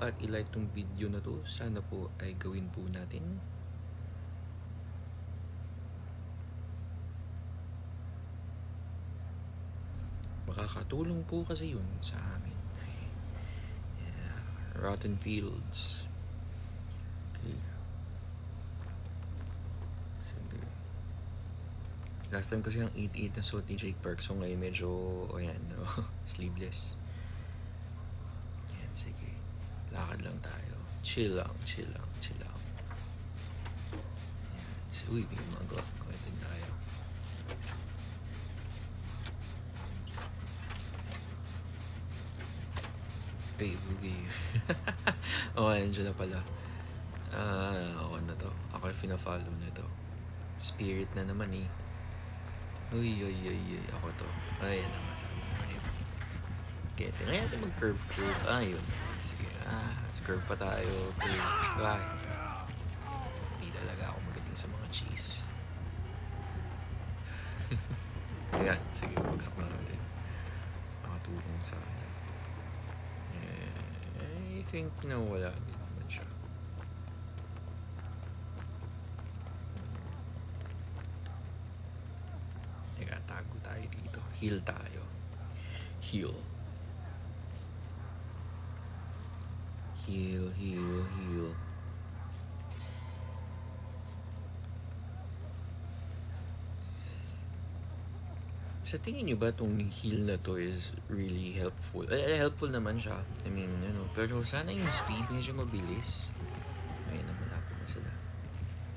at i-like tong video na to. Sana po ay gawin po natin. Makakatulong po kasi yun sa amin. Yeah. Rotten Fields. Okay. Sige. Last time kasi yung 8-8 na suot ni Jake Park. So ngayon medyo, ayan, sleeveless. Yan, sige. Lakad lang tayo. Chill lang. Yan. So, uy, may mga go. Kumitin tayo. Hey, boogie. Nandiyan na pala. Ako na to. Ako yung fina-follow na to. Spirit na naman eh. Uy. Ako to. Ay, yan naman. Sabi na rin. Okay, tingnan natin mag-curve. Yun. Sige. Curve pa tayo. Curve. Hindi talaga ako magaling sa mga cheese. Ayan. Sige, bagsak na natin. Nakatulong sa akin. I think wala din naman siya. Teka, tago tayo dito. Heal tayo. Heal. Sa tingin nyo ba itong heal na to is really helpful? Helpful naman siya. I mean, pero sana yung speed medyo mabilis. Ayun na, malapit na sila.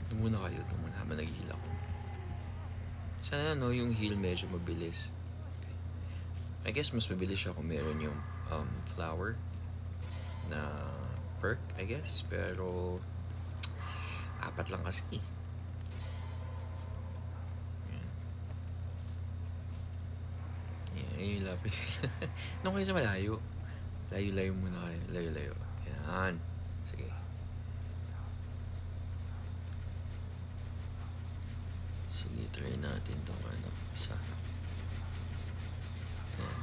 Doon muna kayo. Habang nag-heal ako. Sana yung heal medyo mabilis. I guess mas mabilis siya kung meron yung flower na perk, I guess. Pero 4 lang kasi. Ayun, lapit. Nung kayo sa malayo. Layo-layo muna kayo. Layo-layo. Yan. Sige. Sige, try natin itong isa. Yan.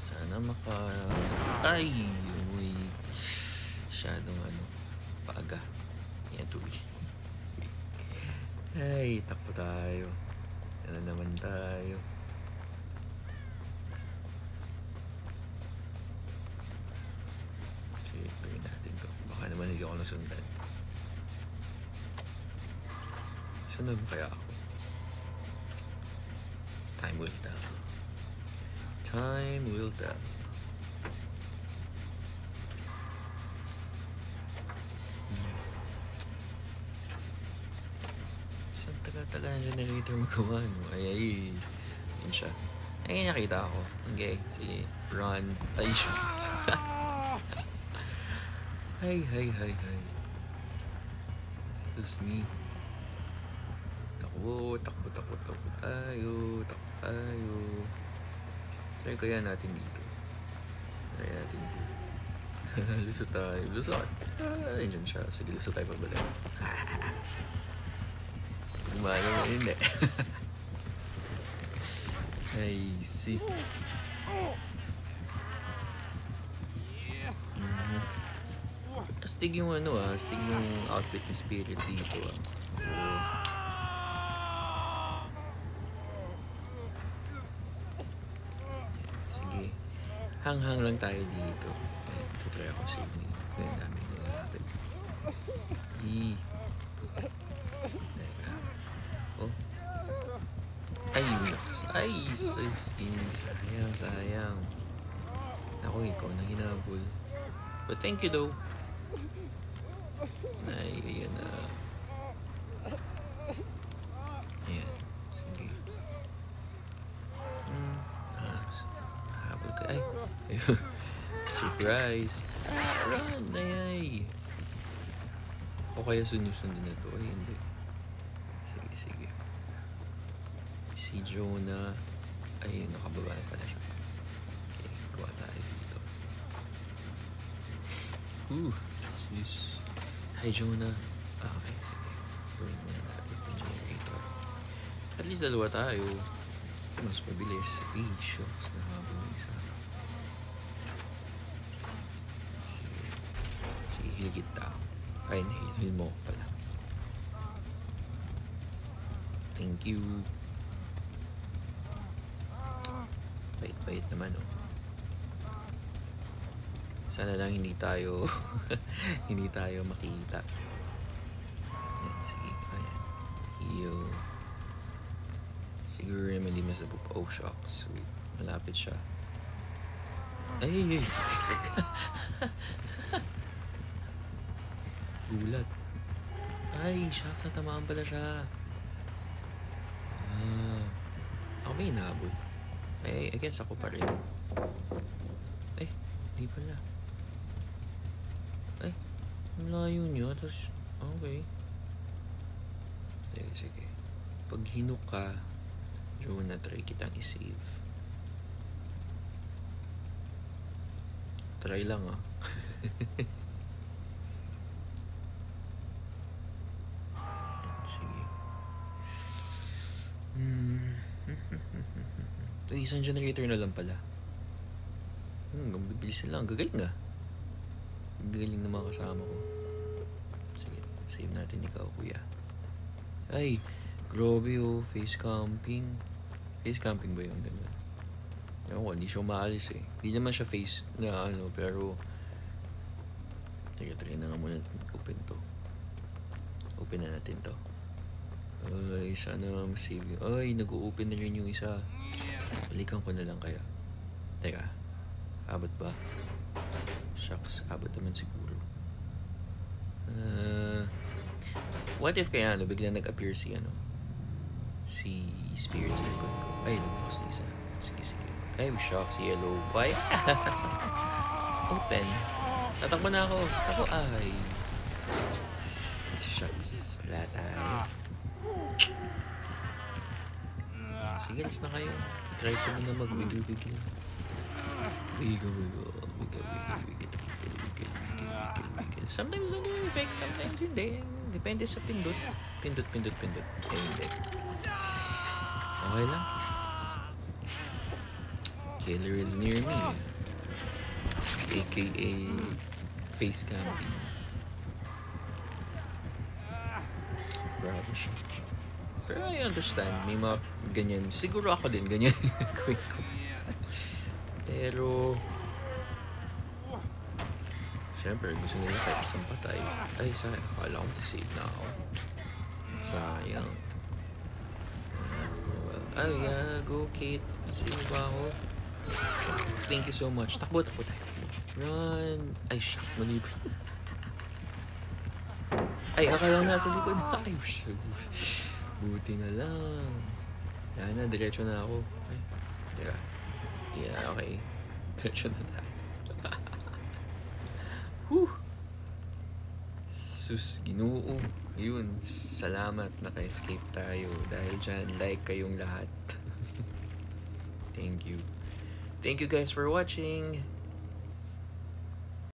Sana Ay! Uy. Masyadong paaga. Yan, tuloy. Ay, takbo tayo. Yan na naman tayo. Gawin natin to. Baka naman hindi ako nasundan. Sunod kaya ako? Time will tell. Saan tagal-tagal na generator magawa, no? Ay. Yun siya. Ay, nakita ako. Okay, sige. Run. Ay, shoes. Hi. This is me. Takbo tayo. Try kaya natin dito. Lusot tayo. Ayun siya. Sige, lusot tayo pabalik. Gumano mo hindi. Ay, sis. Astig yung astig yung outfit ni Spirit dito Sige. Hang lang tayo dito. Tutry ako sa inyo. Ang dami ng lalapit. Teka. Ay, sayang. Ako, ikaw na hinabol. But thank you though. Ay, yun na. Ayan. Sige. Habol ka. Ay. Surprise. Run. Ay. O kaya sunod-sunod na to. Ay, hindi. Sige. Si Jonah. Ay, nakababa na pala siya. Okay, gawa tayo dito. Sis. Hi, Jonah. Okay, sige. Gawin mo na natin yung generator. At least dalawa tayo. Mas mabilis. Shucks. Nahabang isa. Sige. Heal kita. Ay, heal mo pala. Thank you. Bait-bait naman, oh. Sana lang hindi tayo hindi tayo makita. Ayan, sige. Ayan. Heal. Siguro naman di masabog pa. Oh, shocks. Wait, malapit siya. Ay! Gulat. Ay, shocks. Natamaan pala siya. Ako may inaabot. Ay, I guess ako pa rin. Ay, di pala. Ay, malayo niya. Tapos, okay. Sige. Pag hinuk ka, Joe, na-try kitang i-save. Try lang, ah. Sige. Uy, isang generator na lang pala. Bibilis lang. Gagaling, ah. Gagaling ng mga kasama ko. Sige, save natin ikaw, kuya. Ay, grabe, oh. Face camping. Face camping ba yun? Ganun. Ewan, hindi siya umaalis, eh. Hindi naman siya face na ano, pero try na nga muna open to. Open na natin to. Ay, sana ma-save yun. Ay, nag-open na rin yung isa. Balikan ko na lang kaya. Teka, abot ba? Shucks, abot naman siguro. What if kaya ano, bigla nag-appear si ano, si Spirit sa likod ko. Ay, nagbukas na isa. Sige. Ay, shucks, yellow. Why? Open. Tatakbo na ako. Ako, ay. Shucks. Wala tayo. Sige, alis na kayo. Try ko na mag-wiggle. Wiggle. Sometimes nag-effect, sometimes hindi. Depende sa pindot. Pindot. Hindi. Okay lang. Killer is near me. AKA face camping. Grabe siya. Pero I understand. May mga ganyan. Siguro ako din ganyan. Quick ko. Pero siyempre, gusto nila kahit isang patay. Ay, sayang. Akala ko save na ako. Sayang. Well, go Kate. Save ba ako? Thank you so much. Takbo tayo. Run. Ay, shucks. Mali pa. Ay, akala ko nasa likod. Ay, buti na lang. Yan na, diretso na ako. Ay, teka. Yeah, okay. Diretso na tayo. Sus, Ginoo. Yun, salamat naka-escape tayo. Dahil dyan, like kayong lahat. Thank you. Thank you guys for watching.